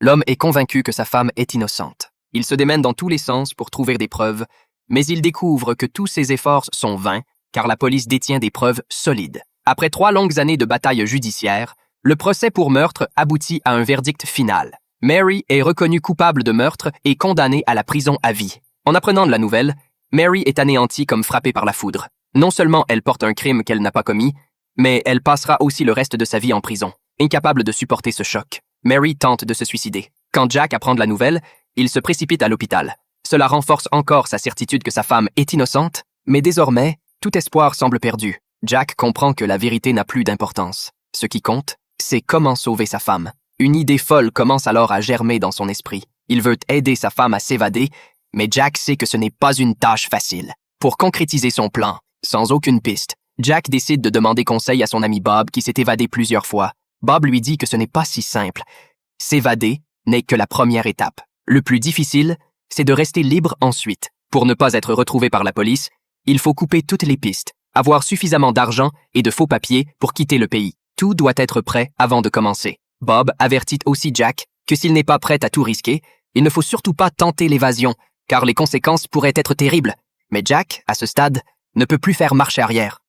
L'homme est convaincu que sa femme est innocente. Il se démène dans tous les sens pour trouver des preuves, mais il découvre que tous ses efforts sont vains, car la police détient des preuves solides. Après 3 longues années de bataille judiciaire, le procès pour meurtre aboutit à un verdict final. Mary est reconnue coupable de meurtre et condamnée à la prison à vie. En apprenant de la nouvelle, Mary est anéantie comme frappée par la foudre. Non seulement elle porte un crime qu'elle n'a pas commis, mais elle passera aussi le reste de sa vie en prison. Incapable de supporter ce choc, Mary tente de se suicider. Quand Jack apprend de la nouvelle, il se précipite à l'hôpital. Cela renforce encore sa certitude que sa femme est innocente, mais désormais, tout espoir semble perdu. Jack comprend que la vérité n'a plus d'importance. Ce qui compte, c'est comment sauver sa femme. Une idée folle commence alors à germer dans son esprit. Il veut aider sa femme à s'évader, mais Jack sait que ce n'est pas une tâche facile. Pour concrétiser son plan, sans aucune piste, Jack décide de demander conseil à son ami Bob qui s'est évadé plusieurs fois. Bob lui dit que ce n'est pas si simple. S'évader n'est que la première étape. Le plus difficile, c'est de rester libre ensuite. Pour ne pas être retrouvé par la police, il faut couper toutes les pistes, avoir suffisamment d'argent et de faux papiers pour quitter le pays. Tout doit être prêt avant de commencer. Bob avertit aussi Jack que s'il n'est pas prêt à tout risquer, il ne faut surtout pas tenter l'évasion, car les conséquences pourraient être terribles. Mais Jack, à ce stade, ne peut plus faire marche arrière.